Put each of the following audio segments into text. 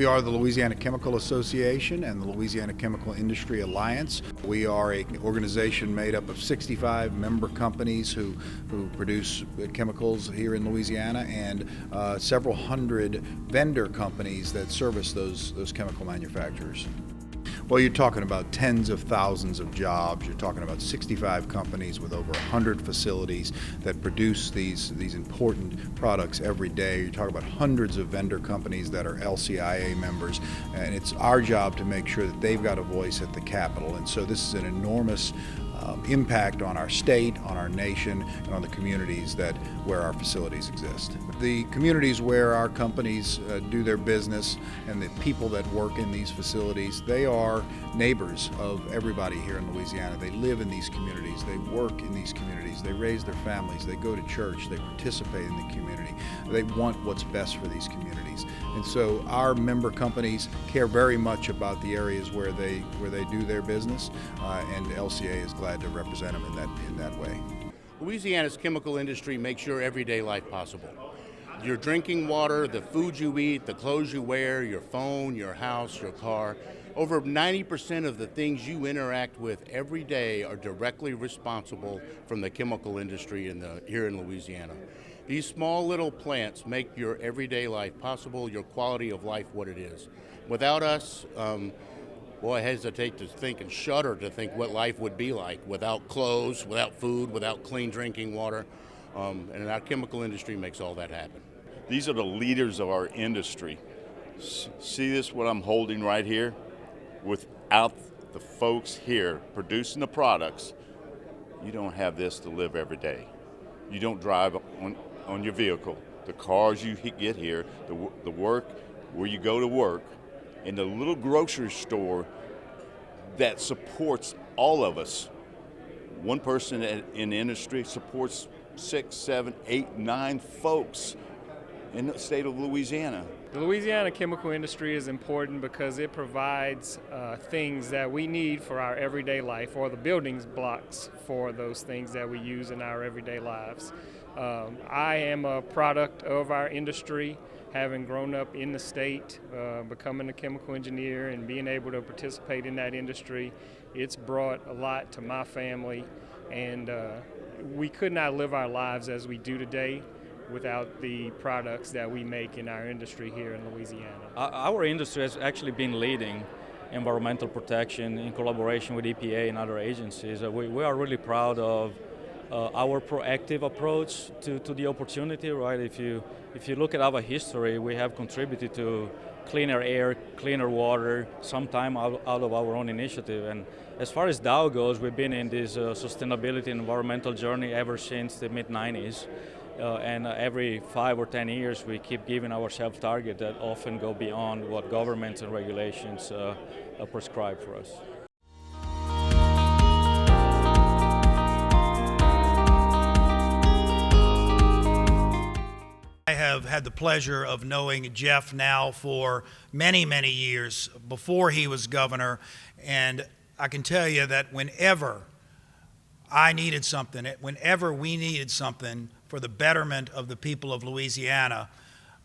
We are the Louisiana Chemical Association and the Louisiana Chemical Industry Alliance. We are an organization made up of 65 member companies who produce chemicals here in Louisiana, and several hundred vendor companies that service those chemical manufacturers. Well, you're talking about tens of thousands of jobs. You're talking about 65 companies with over 100 facilities that produce these important products every day. You're talking about hundreds of vendor companies that are LCIA members, and it's our job to make sure that they've got a voice at the Capitol. And so this is an enormous impact on our state, on our nation, and on the communities where our facilities exist. The communities where our companies do their business and the people that work in these facilities, they are neighbors of everybody here in Louisiana. They live in these communities, they work in these communities, they raise their families, they go to church, they participate in the community. They want what's best for these communities. And so our member companies care very much about the areas where they do their business, and LCA is glad to represent them in that way. Louisiana's chemical industry makes your everyday life possible. Your drinking water, the food you eat, the clothes you wear, your phone, your house, your car. Over 90% of the things you interact with every day are directly responsible from the chemical industry here in Louisiana. These small little plants make your everyday life possible, your quality of life what it is. Without us, I hesitate to think and shudder to think what life would be like without clothes, without food, without clean drinking water. And our chemical industry makes all that happen. These are the leaders of our industry. See this, what I'm holding right here? Without the folks here producing the products, you don't have this to live every day. You don't drive on your vehicle. The cars you get here, the work, where you go to work, and the little grocery store that supports all of us. One person in the industry supports 6, 7, 8, 9 folks in the state of Louisiana. The Louisiana chemical industry is important because it provides things that we need for our everyday life, or the building blocks for those things that we use in our everyday lives. I am a product of our industry, having grown up in the state, becoming a chemical engineer and being able to participate in that industry. It's brought a lot to my family, and we could not live our lives as we do today without the products that we make in our industry here in Louisiana. Our industry has actually been leading environmental protection in collaboration with EPA and other agencies. We are really proud of our proactive approach to the opportunity, right? If you look at our history, we have contributed to cleaner air, cleaner water, sometime out of our own initiative. And as far as Dow goes, we've been in this sustainability and environmental journey ever since the mid-90s. And every 5 or 10 years, we keep giving ourselves targets that often go beyond what governments and regulations prescribe for us. I have had the pleasure of knowing Jeff now for many, many years before he was governor, and I can tell you that whenever I needed something, whenever we needed something for the betterment of the people of Louisiana,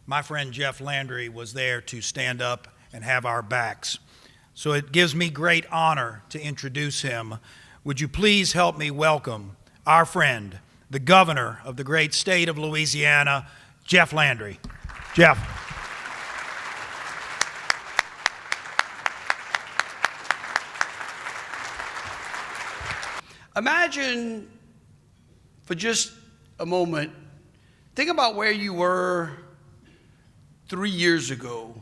my friend Jeff Landry was there to stand up and have our backs. So it gives me great honor to introduce him. Would you please help me welcome our friend, the governor of the great state of Louisiana, Jeff Landry. Jeff. Imagine for just a moment, think about where you were 3 years ago,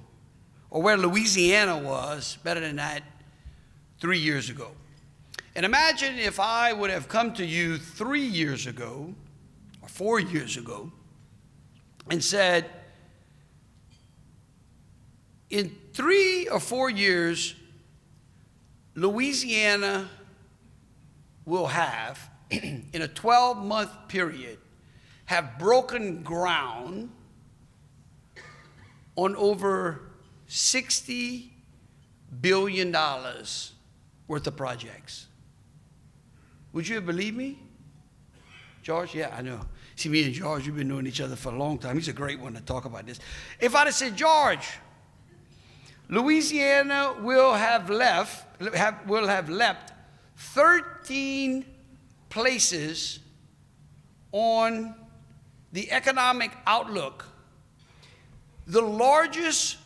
or where Louisiana was, better than that, 3 years ago. And imagine if I would have come to you 3 years ago, or 4 years ago, and said, in 3 or 4 years, Louisiana will have, in a 12-month period, have broken ground on over $60 billion worth of projects. Would you have believed me? George? Yeah, I know. See, me and George, we've been knowing each other for a long time. He's a great one to talk about this. If I'd have said, George, Louisiana will have leapt 13 places on the economic outlook. The largest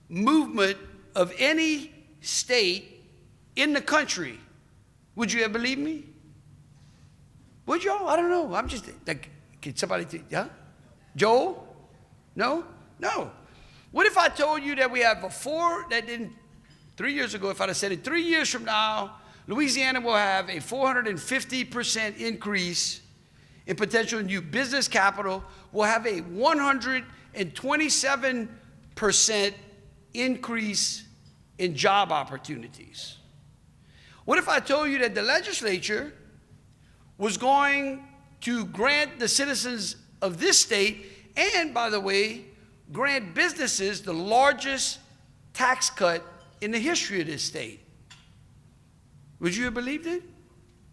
movement of any state in the country. Would you have believed me? Would y'all? I don't know. I'm just like, can somebody, yeah? Joel? No? No. What if I told you that we have 3 years ago, if I'd have said it 3 years from now, Louisiana will have a 450% increase in potential new business capital, will have a 127% increase in job opportunities. What if I told you that the legislature was going to grant the citizens of this state, and by the way, grant businesses the largest tax cut in the history of this state? Would you have believed it?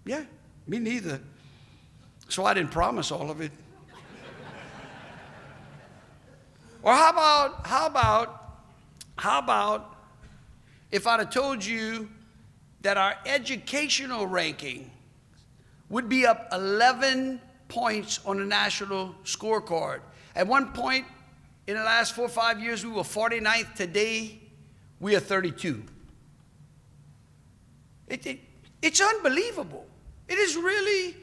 Yeah, me neither. So I didn't promise all of it. Or how about if I'd have told you that our educational ranking would be up 11 points on the national scorecard. At one point in the last 4 or 5 years, we were 49th. Today, we are 32. It's unbelievable. It is really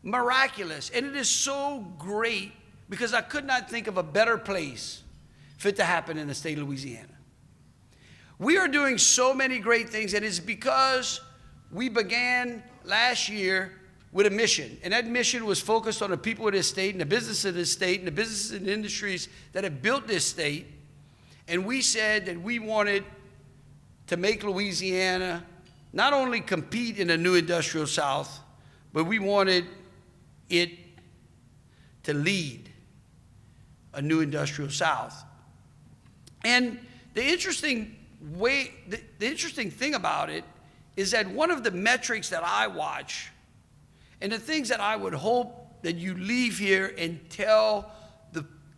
miraculous, and it is so great because I could not think of a better place for it to happen in the state of Louisiana. We are doing so many great things, and it's because we began last year with a mission, and that mission was focused on the people of this state and the business of this state and the businesses and industries that have built this state. And we said that we wanted to make Louisiana not only compete in the new industrial South, but we wanted it to lead a new industrial South. And the interesting thing about it is that one of the metrics that I watch, and the things that I would hope that you leave here and tell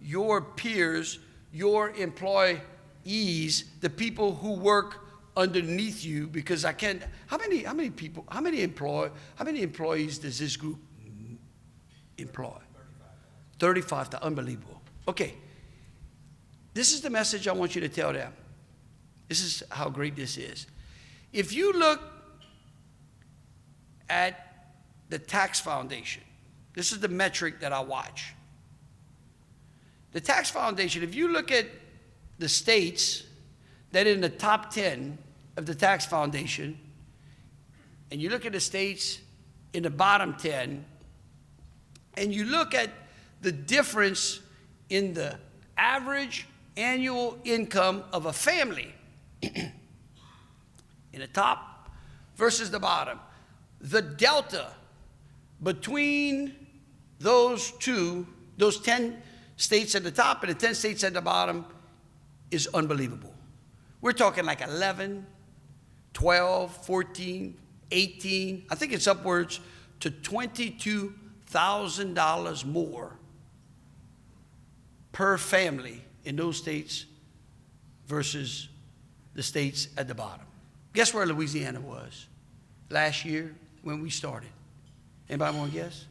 your peers, your employees, the people who work underneath you, because I can't. How many employees does this group employ? 35. Unbelievable. Okay. This is the message I want you to tell them. This is how great this is. If you look at the tax foundation, this is the metric that I watch. The tax foundation, if you look at the states that are in the top 10 of the tax foundation, and you look at the states in the bottom 10, and you look at the difference in the average annual income of a family in the top versus the bottom, the delta between those 10 states at the top and the 10 states at the bottom is unbelievable. We're talking like 11, 12, 14, 18. I think it's upwards to $22,000 more per family in those states versus the states at the bottom. Guess where Louisiana was last year when we started? Anybody want to guess?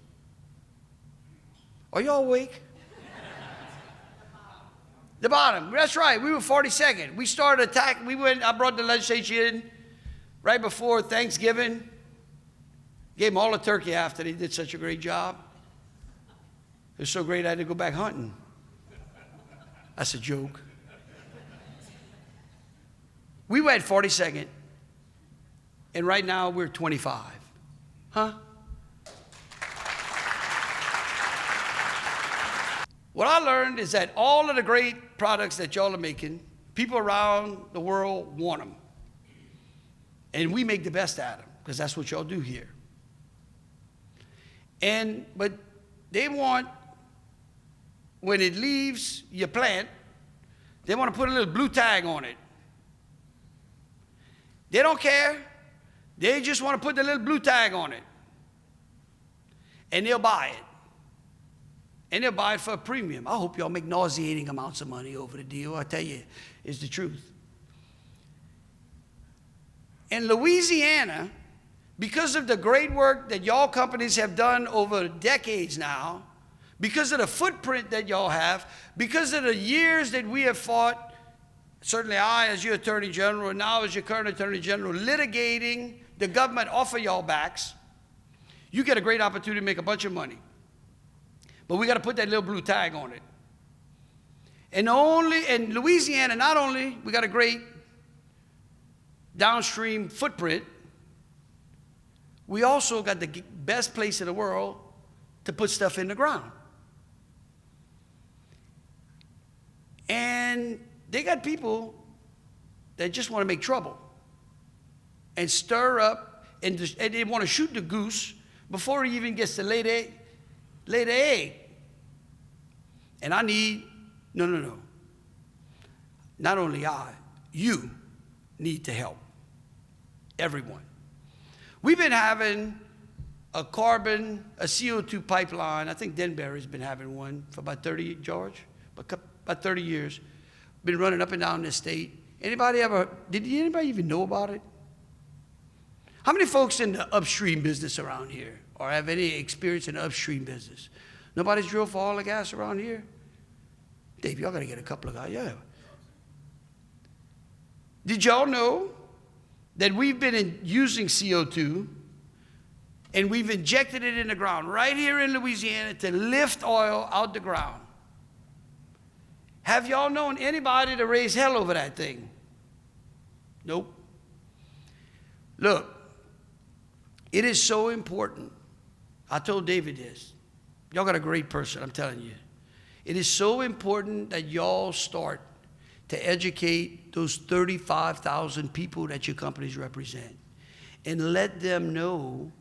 Are y'all awake? The bottom. That's right. We were 42nd. We started attack. I brought the legislation in right before Thanksgiving. Gave them all a turkey after they did such a great job. It was so great I had to go back hunting. That's a joke. We were at 42nd, and right now we're 25. Huh? What I learned is that all of the great products that y'all are making, people around the world want them. And we make the best at them, because that's what y'all do here. But they want, when it leaves your plant, they want to put a little blue tag on it. They don't care. They just want to put the little blue tag on it. And they'll buy it. And they'll buy it for a premium. I hope y'all make nauseating amounts of money over the deal. I tell you, it's the truth. In Louisiana, because of the great work that y'all companies have done over decades now, because of the footprint that y'all have, because of the years that we have fought, certainly I as your Attorney General and now as your current Attorney General, litigating the government off of y'all backs, you get a great opportunity to make a bunch of money. But we got to put that little blue tag on it. And in Louisiana, not only we got a great downstream footprint, we also got the best place in the world to put stuff in the ground. And they got people that just want to make trouble and stir up, and they want to shoot the goose before he even gets to lay the egg. And I need, no. Not only you need to help. Everyone. We've been having a CO2 pipeline. I think Denbury's been having one for about 30, George? About 30 years. Been running up and down this state. Did anybody even know about it? How many folks in the upstream business around here or have any experience in the upstream business? Nobody's drilled for oil and gas around here? Dave, y'all got to get a couple of guys. Yeah. Did y'all know that we've been using CO2 and we've injected it in the ground right here in Louisiana to lift oil out the ground? Have y'all known anybody to raise hell over that thing? Nope. Look, it is so important. I told David this. Y'all got a great person, I'm telling you. It is so important that y'all start to educate those 35,000 people that your companies represent and let them know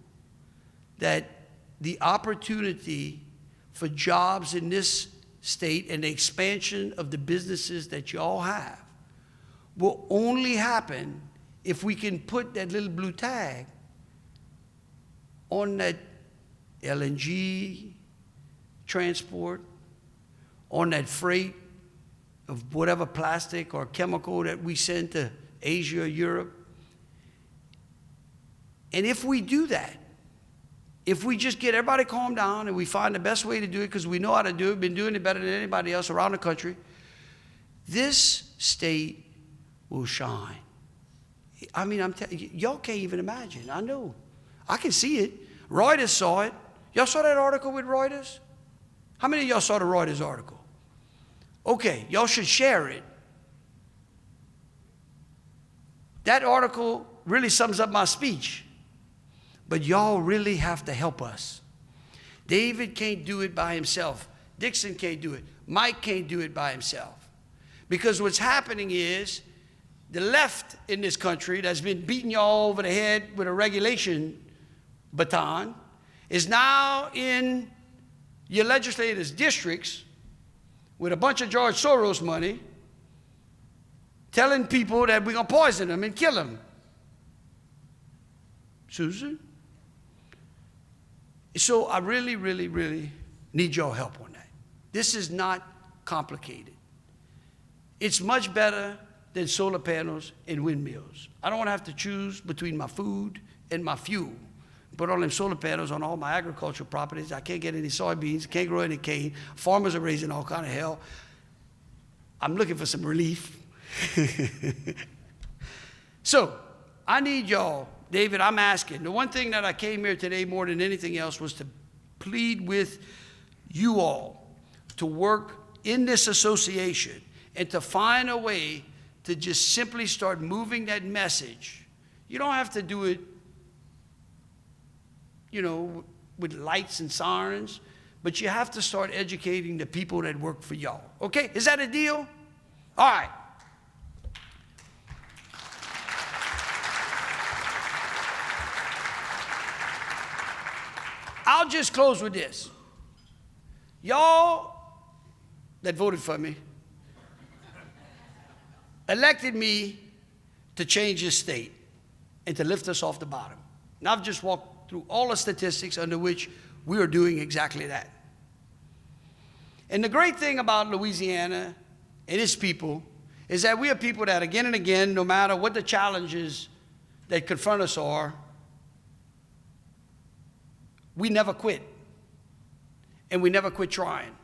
that the opportunity for jobs in this state and the expansion of the businesses that y'all have will only happen if we can put that little blue tag on that LNG transport, on that freight of whatever plastic or chemical that we send to Asia or Europe. And if we do that, if we just get everybody calmed down and we find the best way to do it because we know how to do it, been doing it better than anybody else around the country, this state will shine. I mean, I'm telling you, y'all can't even imagine. I know. I can see it. Reuters saw it. Y'all saw that article with Reuters? How many of y'all saw the Reuters article? Okay, y'all should share it. That article really sums up my speech. But y'all really have to help us. David can't do it by himself. Dixon can't do it. Mike can't do it by himself. Because what's happening is the left in this country that's been beating y'all over the head with a regulation baton is now in your legislators' districts with a bunch of George Soros money telling people that we're going to poison them and kill them. Susan? So I really, really, really need your help on that. This is not complicated. It's much better than solar panels and windmills. I don't want to have to choose between my food and my fuel. Put all them solar panels on all my agricultural properties. I can't get any soybeans, can't grow any cane. Farmers are raising all kind of hell. I'm looking for some relief. So I need y'all. David, I'm asking. The one thing that I came here today more than anything else was to plead with you all to work in this association and to find a way to just simply start moving that message. You don't have to do it, with lights and sirens, but you have to start educating the people that work for y'all. Okay? Is that a deal? All right. I'll just close with this. Y'all that voted for me elected me to change this state and to lift us off the bottom. And I've just walked through all the statistics under which we are doing exactly that. And the great thing about Louisiana and its people is that we are people that again and again, no matter what the challenges that confront us are, we never quit, and we never quit trying.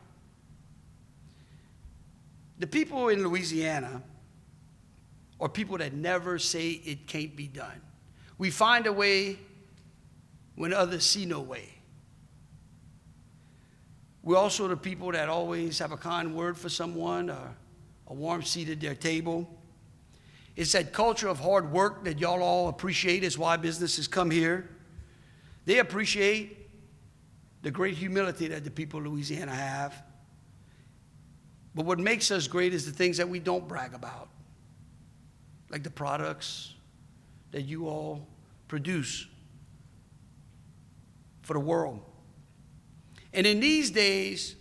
The people in Louisiana are people that never say it can't be done. We find a way when others see no way. We're also the people that always have a kind word for someone, a warm seat at their table. It's that culture of hard work that y'all all appreciate is why businesses come here. They appreciate the great humility that the people of Louisiana have. But what makes us great is the things that we don't brag about, like the products that you all produce for the world. And in these days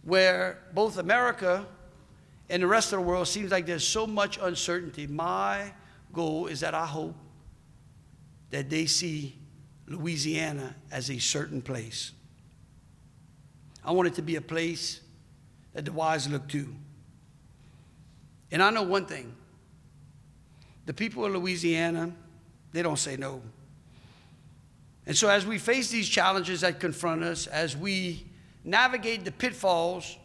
where both America and the rest of the world seems like there's so much uncertainty, my goal is that I hope that they see Louisiana as a certain place. I want it to be a place that the wise look to. And I know one thing. The people of Louisiana, they don't say no. And so as we face these challenges that confront us, as we navigate the pitfalls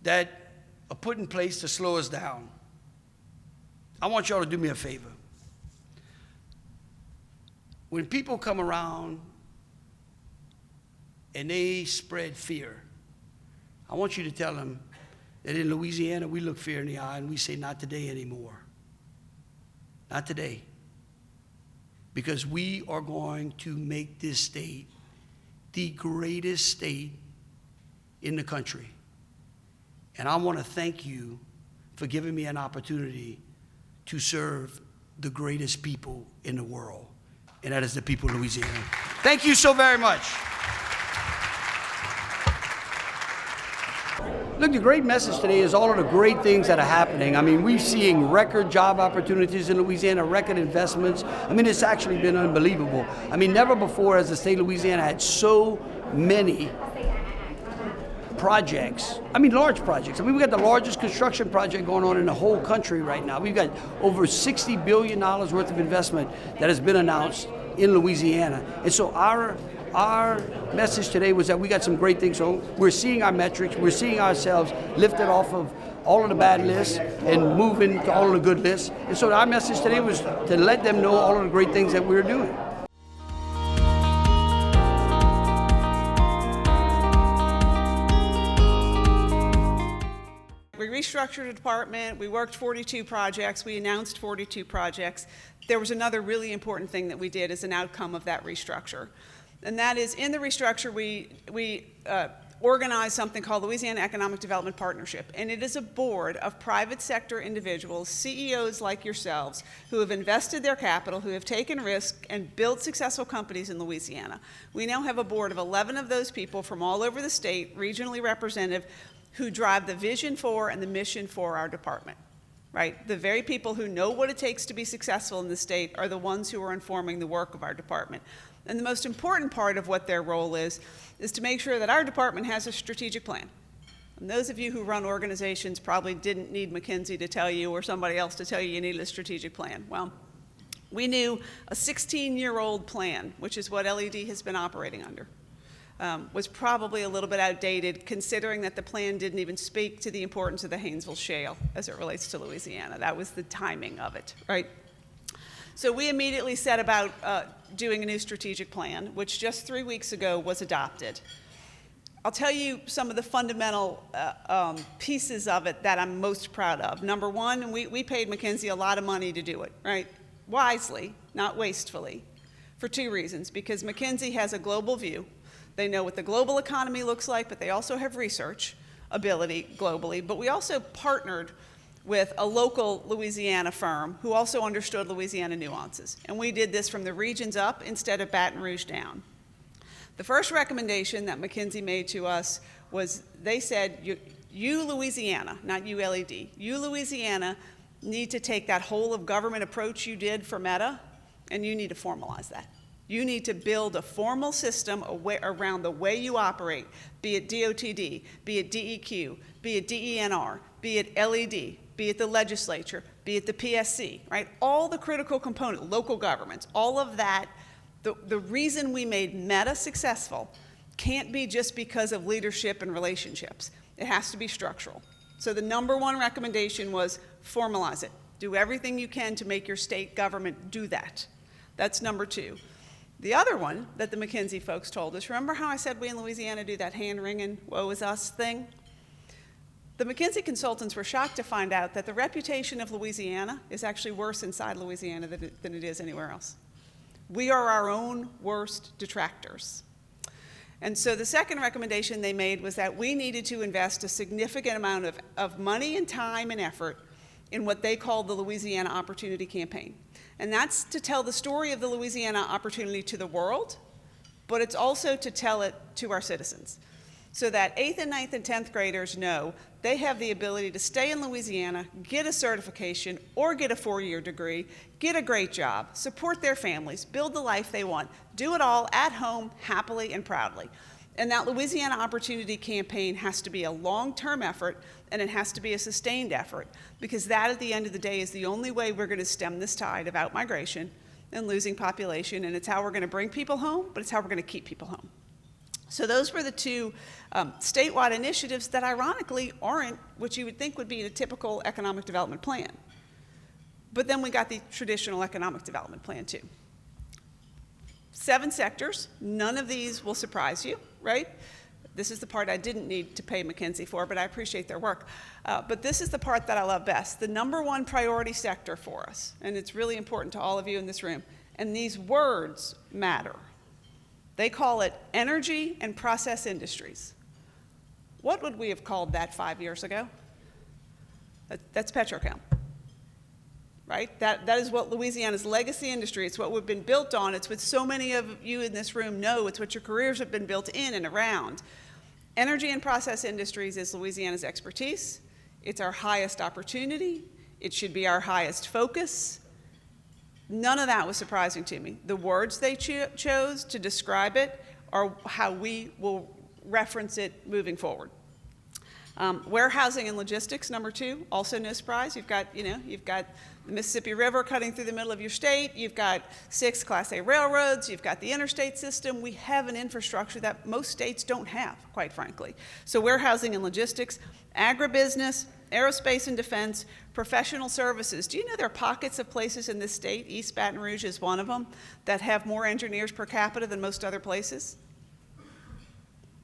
that are put in place to slow us down, I want y'all to do me a favor. When people come around and they spread fear, I want you to tell them that in Louisiana, we look fear in the eye and we say, not today anymore. Not today. Because we are going to make this state the greatest state in the country. And I want to thank you for giving me an opportunity to serve the greatest people in the world, and that is the people of Louisiana. Thank you so very much. Look, the great message today is all of the great things that are happening. I mean, we're seeing record job opportunities in Louisiana, record investments. I mean, it's actually been unbelievable. I mean, never before has the state of Louisiana had so many projects. I mean, large projects. I mean, we got the largest construction project going on in the whole country right now. We've got over $60 billion worth of investment that has been announced in Louisiana. And so our message today was that we got some great things. So we're seeing our metrics, we're seeing ourselves lifted off of all of the bad lists and moving to all of the good lists. And so our message today was to let them know all of the great things that we're doing. We restructured the department, we worked 42 projects, we announced 42 projects. There was another really important thing that we did as an outcome of that restructure. And that is, in the restructure, we organized something called Louisiana Economic Development Partnership. And it is a board of private sector individuals, CEOs like yourselves, who have invested their capital, who have taken risk and built successful companies in Louisiana. We now have a board of 11 of those people from all over the state, regionally representative, who drive the vision for and the mission for our department. Right? The very people who know what it takes to be successful in the state are the ones who are informing the work of our department. And the most important part of what their role is to make sure that our department has a strategic plan. And those of you who run organizations probably didn't need McKinsey to tell you or somebody else to tell you you needed a strategic plan. Well, we knew a 16-year-old plan, which is what LED has been operating under, was probably a little bit outdated, considering that the plan didn't even speak to the importance of the Haynesville Shale as it relates to Louisiana. That was the timing of it, right? So we immediately set about doing a new strategic plan, which just 3 weeks ago was adopted. I'll tell you some of the fundamental pieces of it that I'm most proud of. Number one, we paid McKinsey a lot of money to do it, right? Wisely, not wastefully, for two reasons. Because McKinsey has a global view. They know what the global economy looks like, but they also have research ability globally. But we also partnered with a local Louisiana firm who also understood Louisiana nuances. And we did this from the regions up instead of Baton Rouge down. The first recommendation that McKinsey made to us was they said, you Louisiana, not you LED, you Louisiana need to take that whole of government approach you did for Meta, and you need to formalize that. You need to build a formal system around the way you operate, be it DOTD, be it DEQ, be it DENR, be it LED, be it the legislature, be be it the PSC, right? All the critical components, local governments, all of that, the reason we made Meta successful can't be just because of leadership and relationships. It has to be structural. So the number one recommendation was formalize it. Do everything you can to make your state government do that. That's number two. The other one that the McKinsey folks told us, remember how I said we in Louisiana do that hand-wringing, woe is us thing? The McKinsey consultants were shocked to find out that the reputation of Louisiana is actually worse inside Louisiana than it is anywhere else. We are our own worst detractors. And so the second recommendation they made was that we needed to invest a significant amount of money and time and effort in what they called the Louisiana Opportunity Campaign. And that's to tell the story of the Louisiana opportunity to the world, but it's also to tell it to our citizens. So that 8th and 9th and 10th graders know they have the ability to stay in Louisiana, get a certification, or get a 4-year degree, get a great job, support their families, build the life they want, do it all at home, happily and proudly. And that Louisiana Opportunity Campaign has to be a long-term effort, and it has to be a sustained effort, because that, at the end of the day, is the only way we're going to stem this tide of outmigration and losing population, and it's how we're going to bring people home, but it's how we're going to keep people home. So those were the two statewide initiatives that ironically aren't what you would think would be in a typical economic development plan. But then we got the traditional economic development plan too. 7 sectors, none of these will surprise you, right? This is the part I didn't need to pay McKinsey for, but I appreciate their work. But this is the part that I love best, the number one priority sector for us, and it's really important to all of you in this room, and these words matter. They call it energy and process industries. What would we have called that 5 years ago? That's petrochem, right? That is what Louisiana's legacy industry, it's what we've been built on. It's what so many of you in this room know. It's what your careers have been built in and around. Energy and process industries is Louisiana's expertise. It's our highest opportunity. It should be our highest focus. None of that was surprising to me. The words they chose to describe it are how we will reference it moving forward. Warehousing and logistics, number 2, also no surprise. You've got the Mississippi River cutting through the middle of your state. You've got 6 Class A railroads. You've got the interstate system. We have an infrastructure that most states don't have, quite frankly. So warehousing and logistics, agribusiness, aerospace and defense, professional services. Do you know there are pockets of places in this state, East Baton Rouge is one of them, that have more engineers per capita than most other places?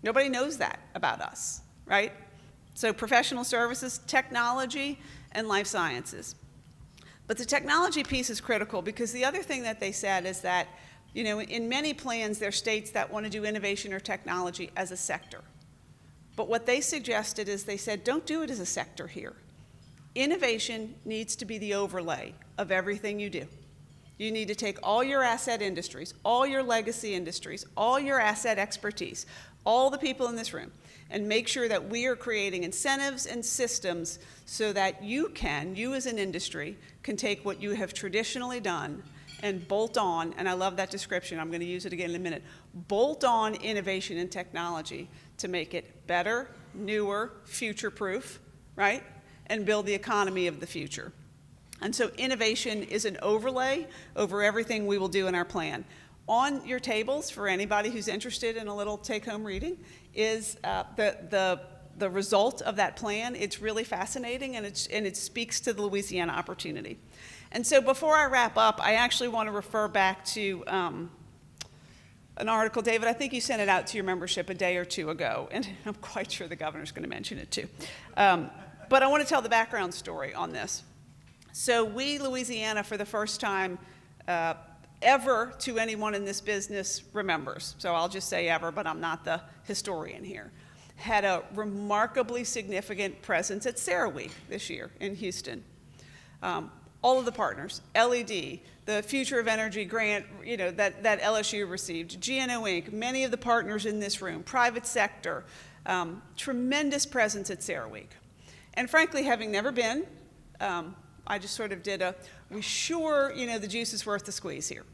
Nobody knows that about us, right? So professional services, technology, and life sciences. But the technology piece is critical because the other thing that they said is that, in many plans, there are states that want to do innovation or technology as a sector. But what they suggested is they said, don't do it as a sector here. Innovation needs to be the overlay of everything you do. You need to take all your asset industries, all your legacy industries, all your asset expertise, all the people in this room, and make sure that we are creating incentives and systems so that you as an industry, can take what you have traditionally done and bolt on, and I love that description, I'm going to use it again in a minute, bolt on innovation and technology to make it better, newer, future-proof, right? And build the economy of the future. And so innovation is an overlay over everything we will do in our plan. On your tables, for anybody who's interested in a little take-home reading, is the result of that plan. It's really fascinating, and it speaks to the Louisiana opportunity. And so before I wrap up, I actually want to refer back to an article, David, I think you sent it out to your membership a day or 2 ago, and I'm quite sure the governor's going to mention it too. But I want to tell the background story on this. So we, Louisiana, for the first time ever to anyone in this business remembers, so I'll just say ever, but I'm not the historian here, had a remarkably significant presence at CERAWeek this year in Houston. All of the partners, LED, the Future of Energy grant, that LSU received, GNO Inc., many of the partners in this room, private sector, tremendous presence at CERAWeek. And frankly, having never been, I just sort of did we sure, the juice is worth the squeeze here.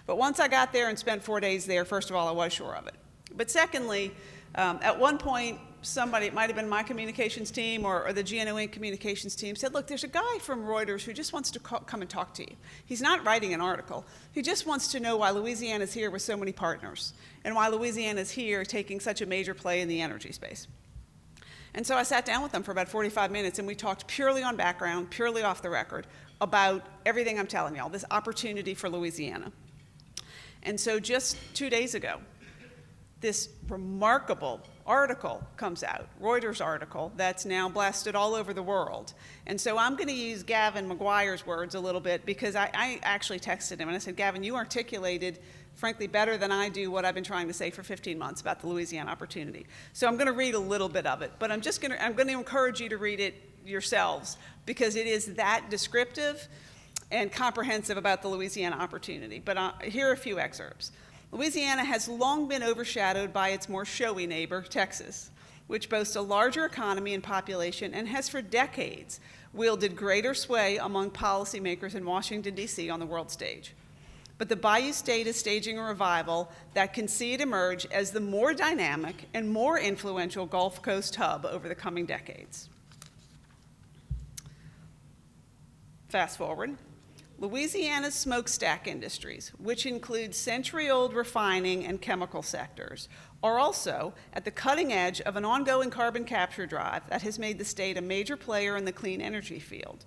But once I got there and spent 4 days there, first of all, I was sure of it. But secondly, at one point, somebody, it might have been my communications team or the GNO Inc. communications team, said, look, there's a guy from Reuters who just wants to come and talk to you. He's not writing an article. He just wants to know why Louisiana's here with so many partners and why Louisiana's here taking such a major play in the energy space. And so I sat down with them for about 45 minutes, and we talked purely on background, purely off the record, about everything I'm telling y'all, this opportunity for Louisiana. And so just 2 days ago, this remarkable article comes out, Reuters article, that's now blasted all over the world. And so I'm going to use Gavin McGuire's words a little bit, because I actually texted him and I said, Gavin, you articulated, frankly, better than I do what I've been trying to say for 15 months about the Louisiana opportunity. So I'm going to read a little bit of it, but I'm going to encourage you to read it yourselves, because it is that descriptive and comprehensive about the Louisiana opportunity. But here are a few excerpts. Louisiana has long been overshadowed by its more showy neighbor, Texas, which boasts a larger economy and population and has for decades wielded greater sway among policymakers in Washington, D.C. on the world stage. But the Bayou State is staging a revival that can see it emerge as the more dynamic and more influential Gulf Coast hub over the coming decades. Fast forward. Louisiana's smokestack industries, which include century-old refining and chemical sectors, are also at the cutting edge of an ongoing carbon capture drive that has made the state a major player in the clean energy field.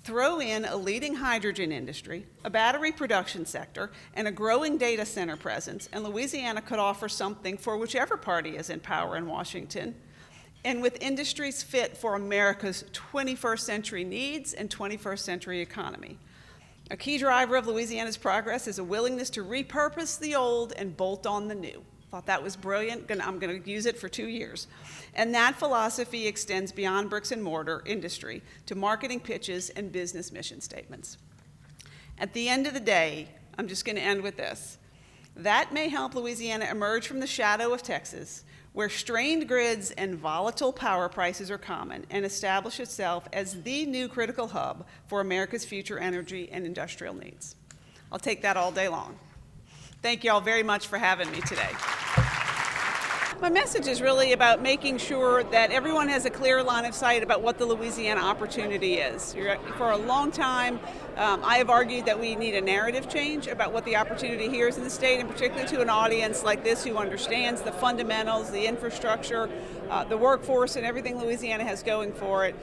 Throw in a leading hydrogen industry, a battery production sector, and a growing data center presence, and Louisiana could offer something for whichever party is in power in Washington, and with industries fit for America's 21st century needs and 21st century economy. A key driver of Louisiana's progress is a willingness to repurpose the old and bolt on the new. Thought that was brilliant. I'm going to use it for 2 years. And that philosophy extends beyond bricks and mortar industry to marketing pitches and business mission statements. At the end of the day, I'm just going to end with this. That may help Louisiana emerge from the shadow of Texas, where strained grids and volatile power prices are common, and establish itself as the new critical hub for America's future energy and industrial needs. I'll take that all day long. Thank you all very much for having me today. My message is really about making sure that everyone has a clear line of sight about what the Louisiana opportunity is. For a long time, I have argued that we need a narrative change about what the opportunity here is in the state, and particularly to an audience like this who understands the fundamentals, the infrastructure, the workforce, and everything Louisiana has going for it.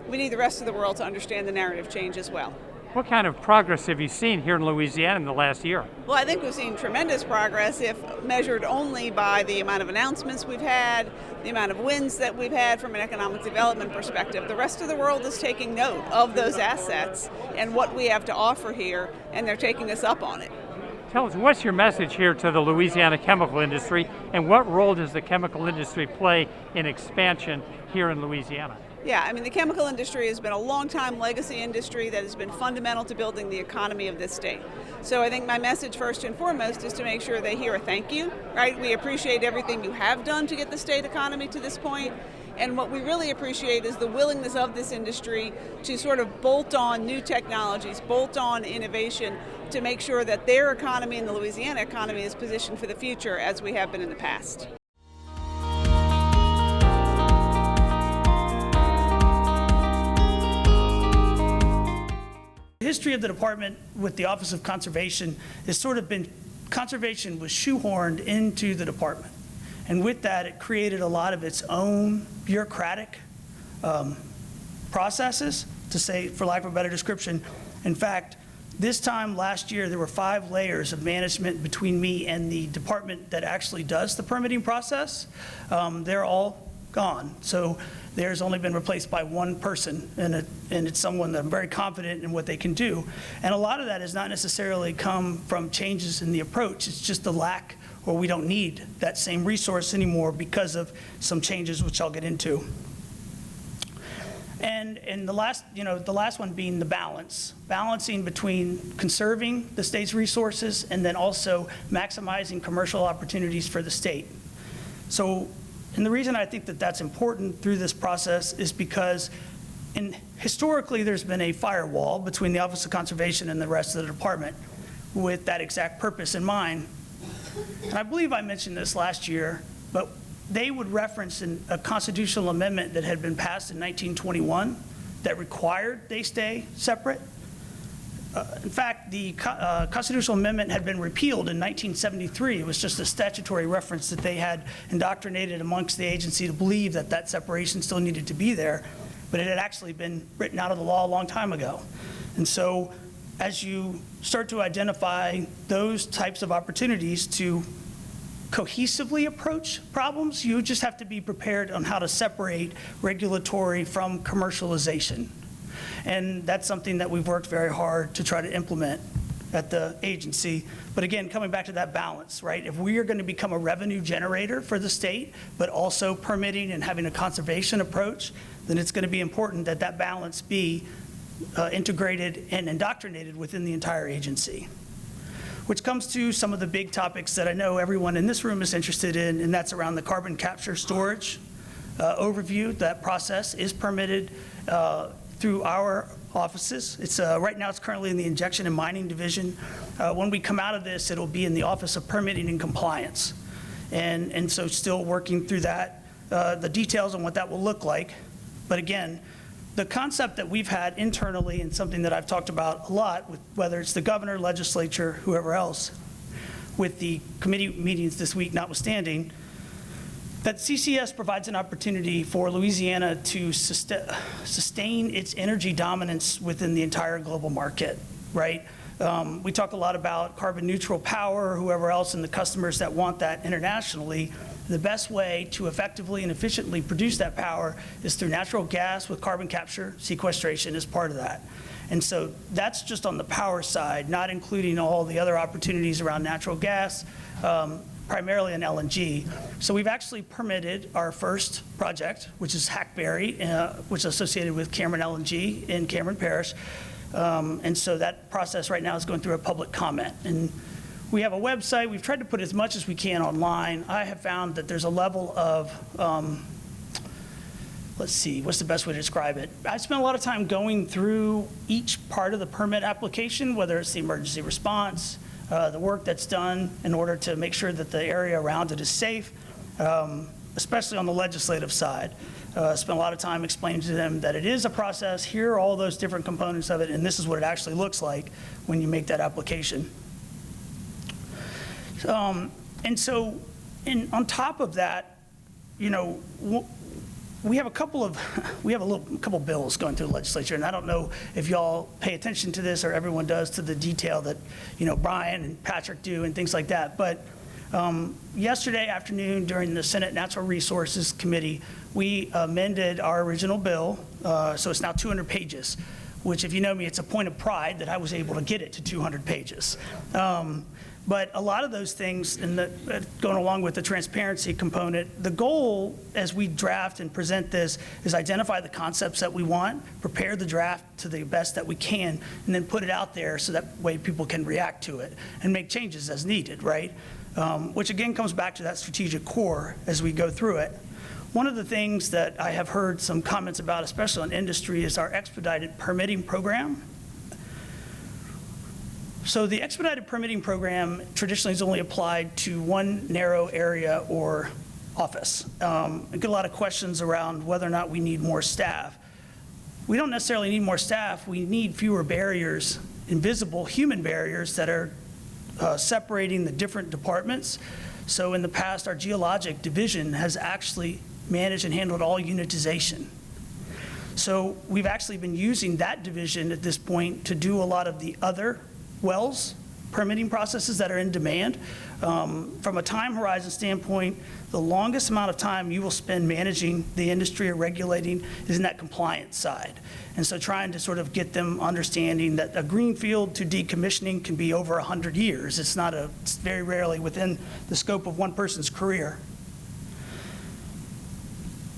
We need the rest of the world to understand the narrative change as well. What kind of progress have you seen here in Louisiana in the last year? Well, I think we've seen tremendous progress if measured only by the amount of announcements we've had, the amount of wins that we've had from an economic development perspective. The rest of the world is taking note of those assets and what we have to offer here, and they're taking us up on it. Tell us, what's your message here to the Louisiana chemical industry, and what role does the chemical industry play in expansion here in Louisiana? Yeah, I mean, the chemical industry has been a long-time legacy industry that has been fundamental to building the economy of this state. So I think my message first and foremost is to make sure they hear a thank you, right? We appreciate everything you have done to get the state economy to this point. And what we really appreciate is the willingness of this industry to sort of bolt on new technologies, bolt on innovation to make sure that their economy and the Louisiana economy is positioned for the future as we have been in the past. The history of the department with the Office of Conservation has sort of been, conservation was shoehorned into the department. And with that, it created a lot of its own bureaucratic processes, to say, for lack of a better description. In fact, this time last year, there were 5 layers of management between me and the department that actually does the permitting process. They're all gone. So there's only been replaced by one person, and it's someone that I'm very confident in what they can do. And a lot of that has not necessarily come from changes in the approach. It's just the lack, or we don't need that same resource anymore because of some changes which I'll get into. And the last one being the balancing between conserving the state's resources and then also maximizing commercial opportunities for the state. So, and the reason I think that that's important through this process is because historically there's been a firewall between the Office of Conservation and the rest of the department with that exact purpose in mind. And I believe I mentioned this last year, but they would reference a constitutional amendment that had been passed in 1921 that required they stay separate. In fact, the constitutional amendment had been repealed in 1973. It was just a statutory reference that they had indoctrinated amongst the agency to believe that that separation still needed to be there, but it had actually been written out of the law a long time ago. And so as you start to identify those types of opportunities to cohesively approach problems, you just have to be prepared on how to separate regulatory from commercialization. And that's something that we've worked very hard to try to implement at the agency. But again, coming back to that balance, right? If we are going to become a revenue generator for the state, but also permitting and having a conservation approach, then it's going to be important that that balance be integrated and indoctrinated within the entire agency. Which comes to some of the big topics that I know everyone in this room is interested in, and that's around the carbon capture storage overview. That process is permitted through our offices. It's right now it's currently in the injection and mining division. When we come out of this, it'll be in the Office of Permitting and Compliance. And so still working through that, the details on what that will look like. But again, the concept that we've had internally, and something that I've talked about a lot, with whether it's the governor, legislature, whoever else, with the committee meetings this week notwithstanding, that CCS provides an opportunity for Louisiana to sustain its energy dominance within the entire global market, right? We talk a lot about carbon neutral power, whoever else, and the customers that want that internationally. The best way to effectively and efficiently produce that power is through natural gas with carbon capture, sequestration as part of that. And so that's just on the power side, not including all the other opportunities around natural gas, primarily in LNG. So we've actually permitted our first project, which is Hackberry, which is associated with Cameron LNG in Cameron Parish. And so that process right now is going through a public comment. And we have a website. We've tried to put as much as we can online. I have found that there's a level of, let's see, what's the best way to describe it? I spent a lot of time going through each part of the permit application, whether it's the emergency response, the work that's done in order to make sure that the area around it is safe, especially on the legislative side. Spent a lot of time explaining to them that it is a process, here are all those different components of it, and this is what it actually looks like when you make that application. And so, on top of that, you know, we have a couple bills going through the legislature, and I don't know if y'all pay attention to this or everyone does to the detail that, you know, Brian and Patrick do and things like that. But yesterday afternoon during the Senate Natural Resources Committee, we amended our original bill, so it's now 200 pages, which, if you know me, it's a point of pride that I was able to get it to 200 pages. But a lot of those things, and going along with the transparency component, the goal as we draft and present this is identify the concepts that we want, prepare the draft to the best that we can, and then put it out there so that way people can react to it and make changes as needed, right? Which again comes back to that strategic core as we go through it. One of the things that I have heard some comments about, especially on industry, is our expedited permitting program. So the expedited permitting program traditionally is only applied to one narrow area or office. I get a lot of questions around whether or not we need more staff. We don't necessarily need more staff. We need fewer barriers, invisible human barriers that are separating the different departments. So in the past, our geologic division has actually managed and handled all unitization. So we've actually been using that division at this point to do a lot of the other wells permitting processes that are in demand. From a time horizon standpoint, the longest amount of time you will spend managing the industry or regulating is in that compliance side. And so trying to sort of get them understanding that a greenfield to decommissioning can be over 100 years. It's very rarely within the scope of one person's career.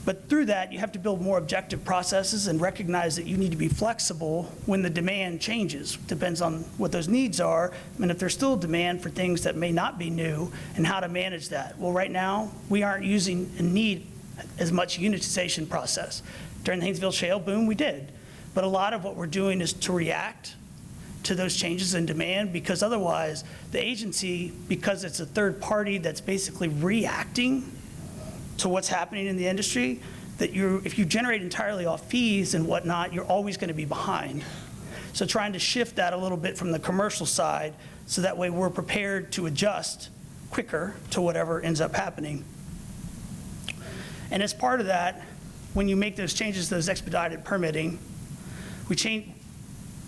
But through that, you have to build more objective processes and recognize that you need to be flexible when the demand changes. Depends on what those needs are, and if there's still demand for things that may not be new, and how to manage that. Well, right now, we aren't using and need as much unitization process. During the Haynesville Shale boom, we did. But a lot of what we're doing is to react to those changes in demand, because otherwise, the agency, because it's a third party that's basically reacting to what's happening in the industry, that if you generate entirely off fees and whatnot, you're always going to be behind. So trying to shift that a little bit from the commercial side, so that way we're prepared to adjust quicker to whatever ends up happening. And as part of that, when you make those changes, those expedited permitting,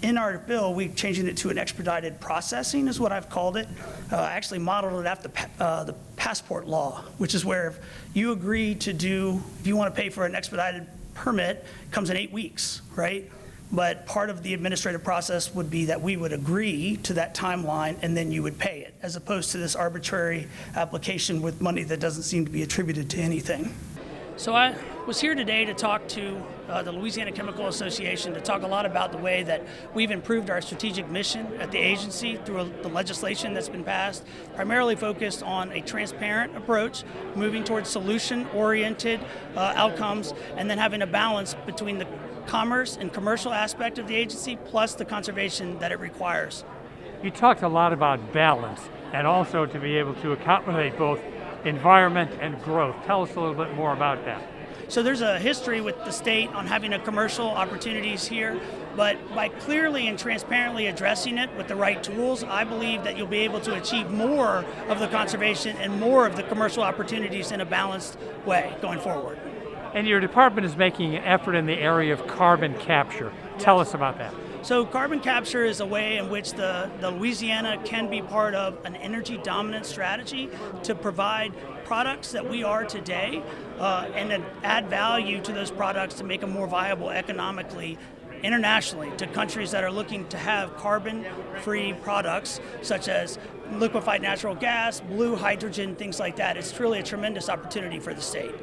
in our bill, we're changing it to an expedited processing is what I've called it. I actually modeled it after the passport law, which is where if you agree to if you want to pay for an expedited permit, it comes in 8 weeks, right? But part of the administrative process would be that we would agree to that timeline and then you would pay it, as opposed to this arbitrary application with money that doesn't seem to be attributed to anything. So I was here today to talk to the Louisiana Chemical Association to talk a lot about the way that we've improved our strategic mission at the agency through the legislation that's been passed, primarily focused on a transparent approach, moving towards solution-oriented outcomes, and then having a balance between the commerce and commercial aspect of the agency plus the conservation that it requires. You talked a lot about balance and also to be able to accommodate both environment and growth. Tell us a little bit more about that. So there's a history with the state on having a commercial opportunities here, but by clearly and transparently addressing it with the right tools, I believe that you'll be able to achieve more of the conservation and more of the commercial opportunities in a balanced way going forward. And your department is making an effort in the area of carbon capture. Tell us about that. So carbon capture is a way in which the Louisiana can be part of an energy dominant strategy to provide products that we are today and then add value to those products to make them more viable economically internationally to countries that are looking to have carbon-free products such as liquefied natural gas, blue hydrogen, things like that. It's truly a tremendous opportunity for the state.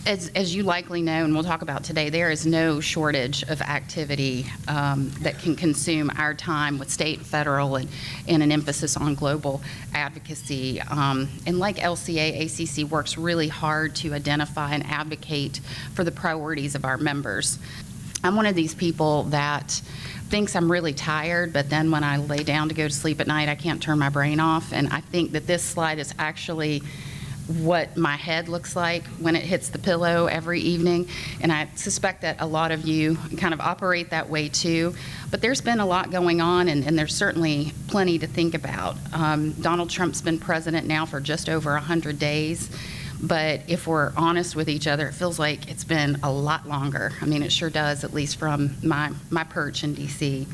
As you likely know, and we'll talk about today, there is no shortage of activity that can consume our time with state, federal, and an emphasis on global advocacy. And like LCA, ACC works really hard to identify and advocate for the priorities of our members. I'm one of these people that thinks I'm really tired, but then when I lay down to go to sleep at night, I can't turn my brain off. And I think that this slide is actually what my head looks like when it hits the pillow every evening, and I suspect that a lot of you kind of operate that way too. But there's been a lot going on, and there's certainly plenty to think about. Donald Trump's been president now for just over 100 days, but if we're honest with each other, it feels like it's been a lot longer. I mean, it sure does, at least from my perch in DC.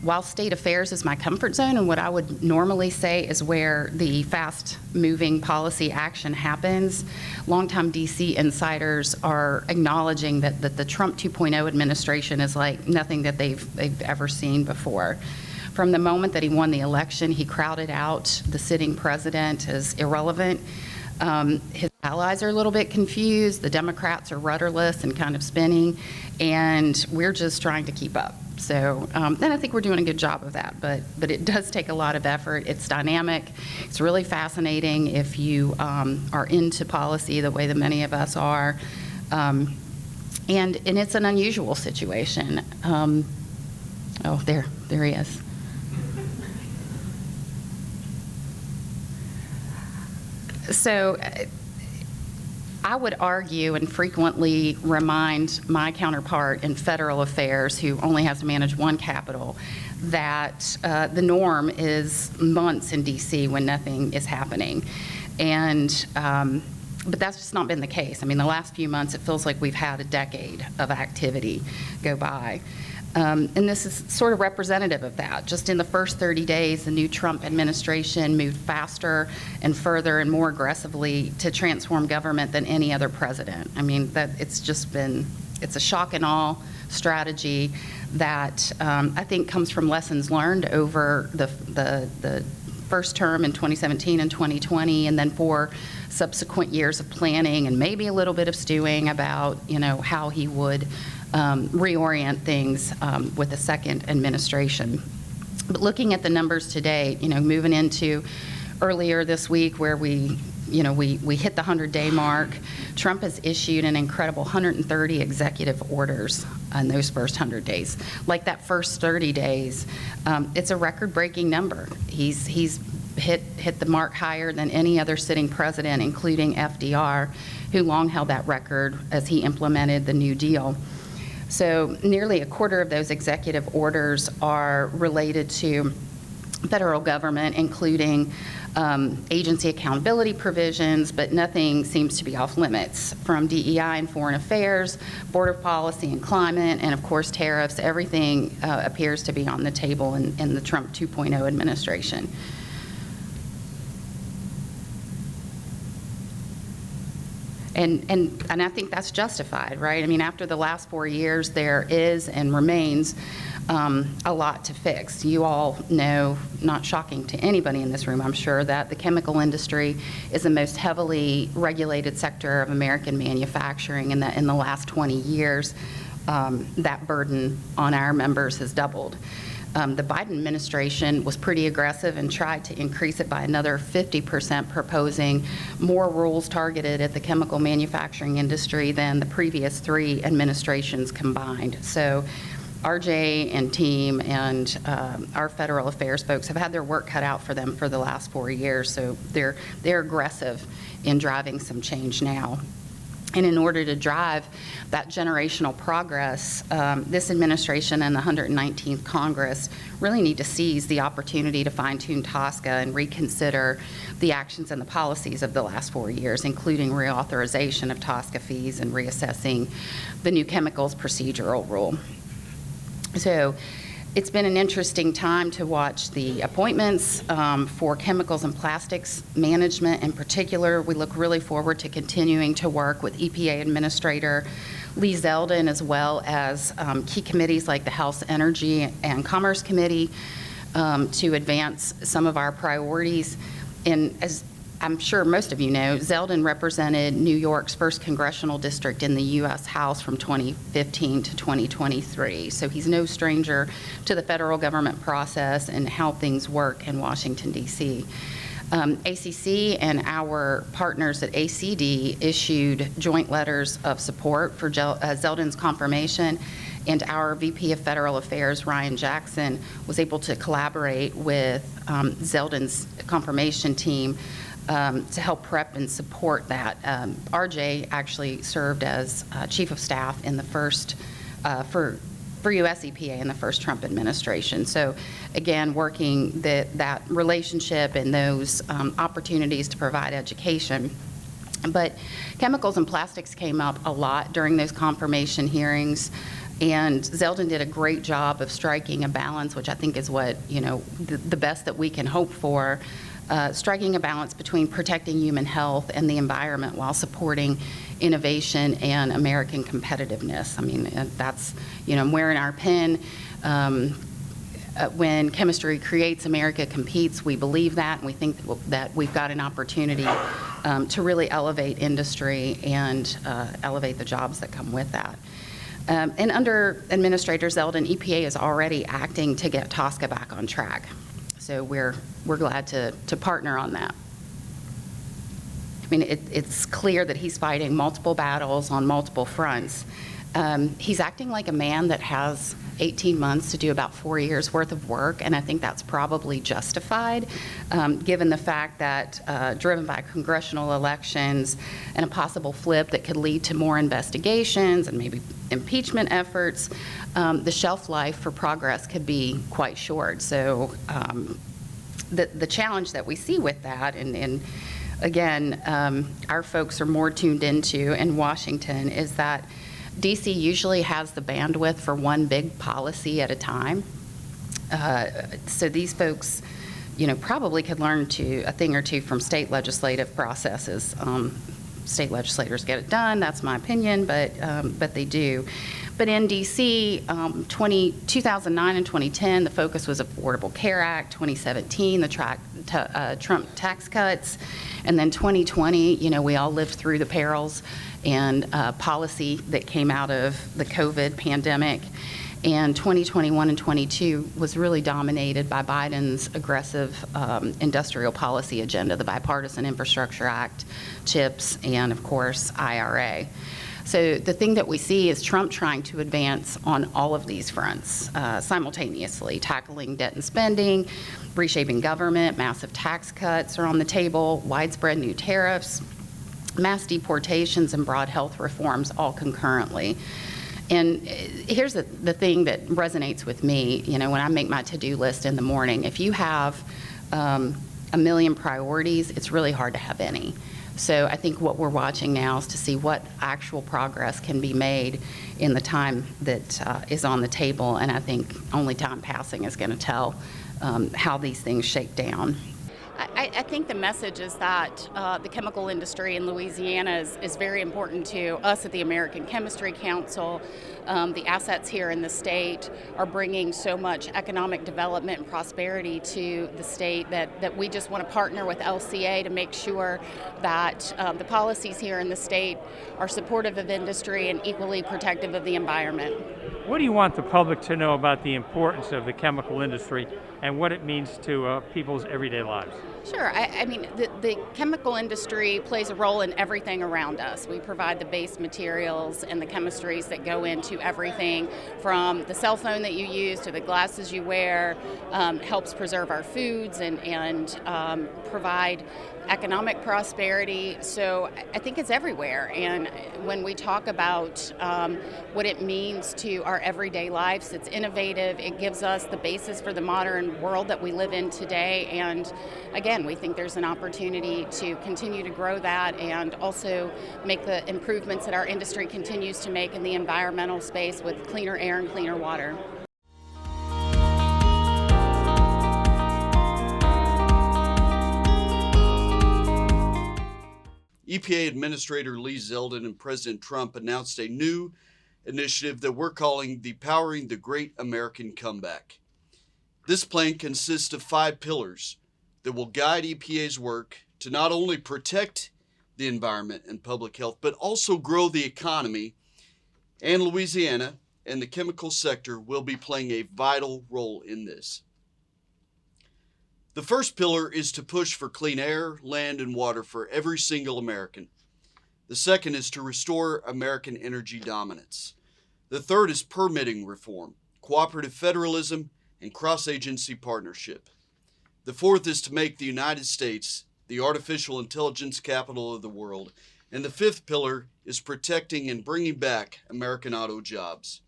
While state affairs is my comfort zone and what I would normally say is where the fast-moving policy action happens, longtime DC insiders are acknowledging that the Trump 2.0 administration is like nothing that they've ever seen before. From the moment that he won the election, he crowded out the sitting president as irrelevant. His allies are a little bit confused. The Democrats are rudderless and kind of spinning, and we're just trying to keep up. So, and I think we're doing a good job of that, but it does take a lot of effort. It's dynamic. It's really fascinating if you are into policy the way that many of us are. And it's an unusual situation. Oh, there he is. So I would argue and frequently remind my counterpart in federal affairs, who only has to manage one capital, that the norm is months in DC when nothing is happening. And but that's just not been the case. I mean, the last few months, it feels like we've had a decade of activity go by. And this is sort of representative of that. Just in the first 30 days, the new Trump administration moved faster and further and more aggressively to transform government than any other president. I mean, it's a shock and awe strategy that I think comes from lessons learned over the first term in 2017 and 2020, and then 4 subsequent years of planning and maybe a little bit of stewing about, how he would reorient things with the second administration. But looking at the numbers today, moving into earlier this week where we we hit the 100-day mark. Trump has issued an incredible 130 executive orders in those first 100 days. Like that first 30 days, it's a record-breaking number. He's hit the mark higher than any other sitting president, including FDR, who long held that record as he implemented the New Deal. So nearly a quarter of those executive orders are related to federal government, including agency accountability provisions, but nothing seems to be off limits. From DEI and foreign affairs, border policy and climate, and of course tariffs, everything appears to be on the table in the Trump 2.0 administration. And I think that's justified, right? I mean, after the last 4 years, there is and remains a lot to fix. You all know, not shocking to anybody in this room, I'm sure, that the chemical industry is the most heavily regulated sector of American manufacturing, and that in the last 20 years, that burden on our members has doubled. The Biden administration was pretty aggressive and tried to increase it by another 50%, proposing more rules targeted at the chemical manufacturing industry than the previous 3 administrations combined. So RJ and team and our federal affairs folks have had their work cut out for them for the last 4 years, so they're aggressive in driving some change now. And in order to drive that generational progress, this administration and the 119th Congress really need to seize the opportunity to fine-tune TSCA and reconsider the actions and the policies of the last 4 years, including reauthorization of TSCA fees and reassessing the new chemicals procedural rule. So it's been an interesting time to watch the appointments for chemicals and plastics management in particular. We look really forward to continuing to work with EPA Administrator Lee Zeldin, as well as key committees like the House Energy and Commerce Committee to advance some of our priorities. And as I'm sure most of you know, Zeldin represented New York's 1st congressional district in the U.S. House from 2015 to 2023. So he's no stranger to the federal government process and how things work in Washington, D.C. ACC and our partners at ACD issued joint letters of support for Zeldin's confirmation, and our VP of Federal Affairs, Ryan Jackson, was able to collaborate with Zeldin's confirmation team to help prep and support that. RJ actually served as Chief of Staff in the first, for U.S. EPA in the first Trump administration. So again, working that relationship and those opportunities to provide education. But chemicals and plastics came up a lot during those confirmation hearings, and Zeldin did a great job of striking a balance, which I think is what, the best that we can hope for, striking a balance between protecting human health and the environment while supporting innovation and American competitiveness. I mean, that's, I'm wearing our pin. When chemistry creates, America competes. We believe that, and we think that we've got an opportunity to really elevate industry and elevate the jobs that come with that. And under Administrator Zeldin, EPA is already acting to get TSCA back on track. So we're glad to partner on that. I mean, it's clear that he's fighting multiple battles on multiple fronts. He's acting like a man that has 18 months to do about 4 years worth of work, and I think that's probably justified, given the fact that driven by congressional elections and a possible flip that could lead to more investigations and maybe impeachment efforts, the shelf life for progress could be quite short. So the challenge that we see with that, and again, our folks are more tuned into in Washington, is that DC usually has the bandwidth for one big policy at a time. So these folks, probably could learn a thing or two from state legislative processes. State legislators get it done, that's my opinion, but they do. But in DC, 2009 and 2010, the focus was Affordable Care Act. 2017, the Trump tax cuts. And then 2020, we all lived through the perils and policy that came out of the COVID pandemic. And 2021 and 22 was really dominated by Biden's aggressive industrial policy agenda, the Bipartisan Infrastructure Act, CHIPS, and of course, IRA. So the thing that we see is Trump trying to advance on all of these fronts simultaneously, tackling debt and spending, reshaping government, massive tax cuts are on the table, widespread new tariffs, mass deportations, and broad health reforms all concurrently. And here's the thing that resonates with me, when I make my to-do list in the morning. If you have a million priorities, it's really hard to have any. So I think what we're watching now is to see what actual progress can be made in the time that is on the table, and I think only time passing is going to tell how these things shake down. I think the message is that the chemical industry in Louisiana is very important to us at the American Chemistry Council. The assets here in the state are bringing so much economic development and prosperity to the state that we just want to partner with LCA to make sure that the policies here in the state are supportive of industry and equally protective of the environment. What do you want the public to know about the importance of the chemical industry and what it means to people's everyday lives? Sure. I mean, the chemical industry plays a role in everything around us. We provide the base materials and the chemistries that go into everything from the cell phone that you use to the glasses you wear, helps preserve our foods and provide economic prosperity. So I think it's everywhere. And when we talk about what it means to our everyday lives, it's innovative. It gives us the basis for the modern world that we live in today. And again, we think there's an opportunity to continue to grow that and also make the improvements that our industry continues to make in the environmental space with cleaner air and cleaner water. EPA Administrator Lee Zeldin and President Trump announced a new initiative that we're calling the Powering the Great American Comeback. This plan consists of 5 pillars that will guide EPA's work to not only protect the environment and public health, but also grow the economy. And Louisiana and the chemical sector will be playing a vital role in this. The first pillar is to push for clean air, land, and water for every single American. The second is to restore American energy dominance. The third is permitting reform, cooperative federalism, and cross-agency partnership. The fourth is to make the United States the artificial intelligence capital of the world. And the fifth pillar is protecting and bringing back American auto jobs.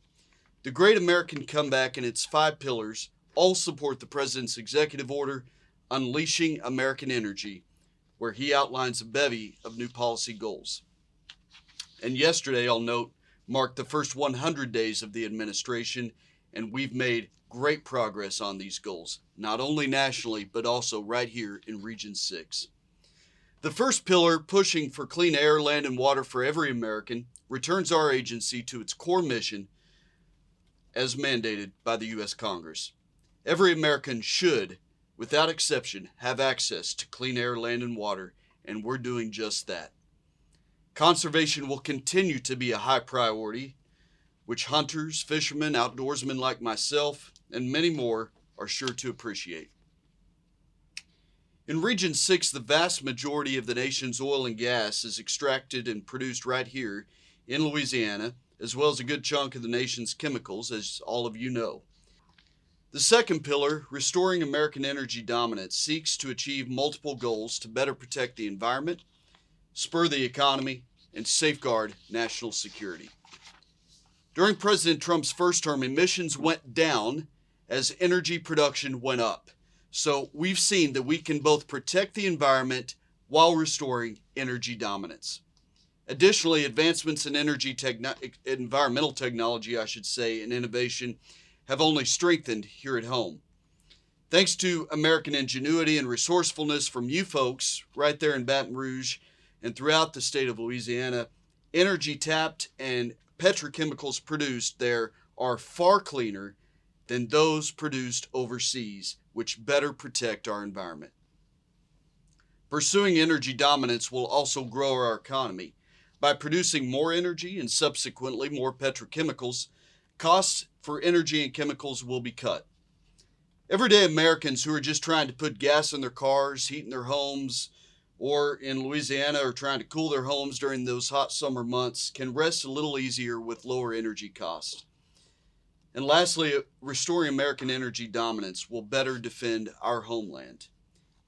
The Great American Comeback and its 5 pillars all support the President's executive order, Unleashing American Energy, where he outlines a bevy of new policy goals. And yesterday, I'll note, marked the first 100 days of the administration, and we've made great progress on these goals, not only nationally, but also right here in Region 6. The first pillar, pushing for clean air, land, and water for every American, returns our agency to its core mission as mandated by the U.S. Congress. Every American should, without exception, have access to clean air, land, and water, and we're doing just that. Conservation will continue to be a high priority, which hunters, fishermen, outdoorsmen like myself, and many more are sure to appreciate. In Region 6, the vast majority of the nation's oil and gas is extracted and produced right here in Louisiana, as well as a good chunk of the nation's chemicals, as all of you know. The second pillar, restoring American energy dominance, seeks to achieve multiple goals to better protect the environment, spur the economy, and safeguard national security. During President Trump's first term, emissions went down as energy production went up. So we've seen that we can both protect the environment while restoring energy dominance. Additionally, advancements in environmental technology, and innovation have only strengthened here at home. Thanks to American ingenuity and resourcefulness from you folks right there in Baton Rouge and throughout the state of Louisiana, energy tapped and petrochemicals produced there are far cleaner than those produced overseas, which better protect our environment. Pursuing energy dominance will also grow our economy. By producing more energy and subsequently more petrochemicals, Costs for energy and chemicals will be cut. Everyday Americans who are just trying to put gas in their cars, heating their homes, or in Louisiana are trying to cool their homes during those hot summer months can rest a little easier with lower energy costs. And lastly, restoring American energy dominance will better defend our homeland.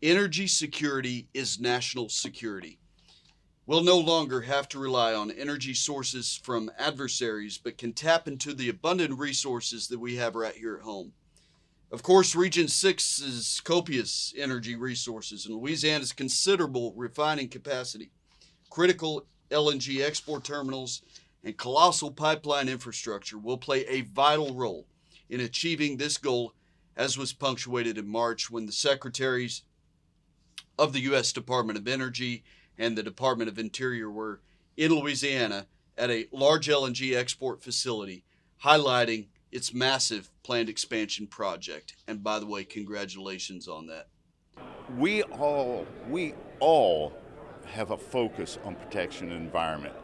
Energy security is national security. We'll no longer have to rely on energy sources from adversaries, but can tap into the abundant resources that we have right here at home. Of course, Region 6's copious energy resources and Louisiana's considerable refining capacity, critical LNG export terminals, and colossal pipeline infrastructure will play a vital role in achieving this goal, as was punctuated in March when the Secretaries of the U.S. Department of Energy and the Department of Interior were in Louisiana at a large LNG export facility, highlighting its massive planned expansion project. And by the way, congratulations on that. We all have a focus on protection of the environment.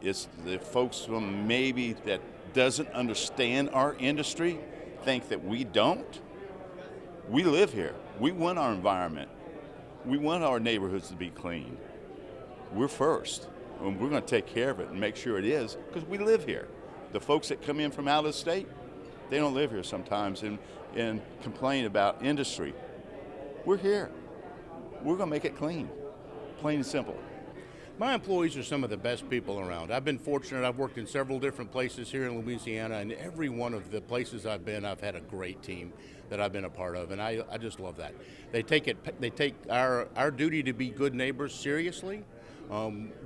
It's the folks from maybe that doesn't understand our industry think that we don't. We live here. We want our environment. We want our neighborhoods to be clean. We're first, and we're going to take care of it and make sure it is, because we live here. The folks that come in from out of state, they don't live here sometimes and complain about industry. We're here. We're going to make it clean, plain and simple. My employees are some of the best people around. I've been fortunate. I've worked in several different places here in Louisiana, and every one of the places I've been, I've had a great team that I've been a part of, and I just love that. They take our duty to be good neighbors seriously.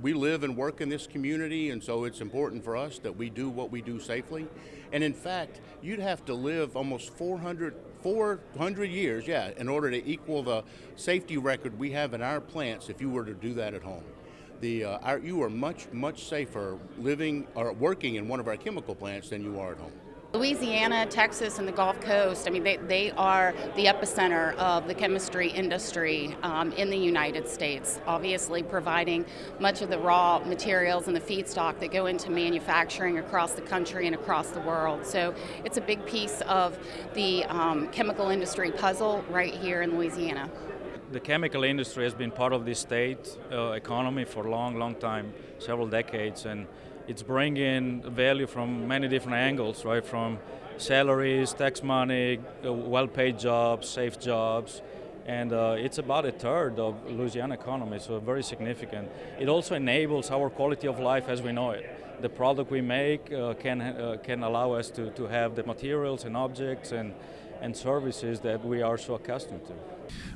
We live and work in this community, and so it's important for us that we do what we do safely. And in fact, you'd have to live almost 400 years, in order to equal the safety record we have in our plants if you were to do that at home. You are much safer living or working in one of our chemical plants than you are at home. Louisiana, Texas, and the Gulf Coast, I mean, they are the epicenter of the chemistry industry in the United States, obviously providing much of the raw materials and the feedstock that go into manufacturing across the country and across the world. So it's a big piece of the chemical industry puzzle right here in Louisiana. The chemical industry has been part of the state economy for a long time, several decades, and it's bringing value from many different angles, right? From salaries, tax money, well-paid jobs, safe jobs, and it's about a third of Louisiana economy, so very significant. It also enables our quality of life as we know it. The product we make can allow us to have the materials and objects and services that we are so accustomed to.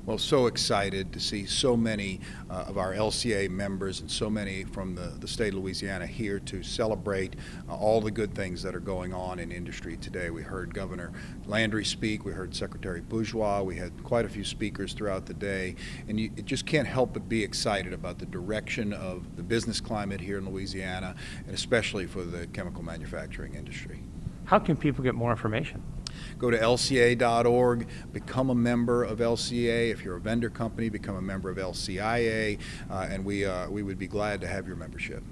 Well, so excited to see so many of our LCA members and so many from the state of Louisiana here to celebrate all the good things that are going on in industry today. We heard Governor Landry speak, we heard Secretary Bourgeois, we had quite a few speakers throughout the day, and you just can't help but be excited about the direction of the business climate here in Louisiana, and especially for the chemical manufacturing industry. How can people get more information? Go to lca.org, become a member of LCA. If you're a vendor company, become a member of LCIA, and we would be glad to have your membership.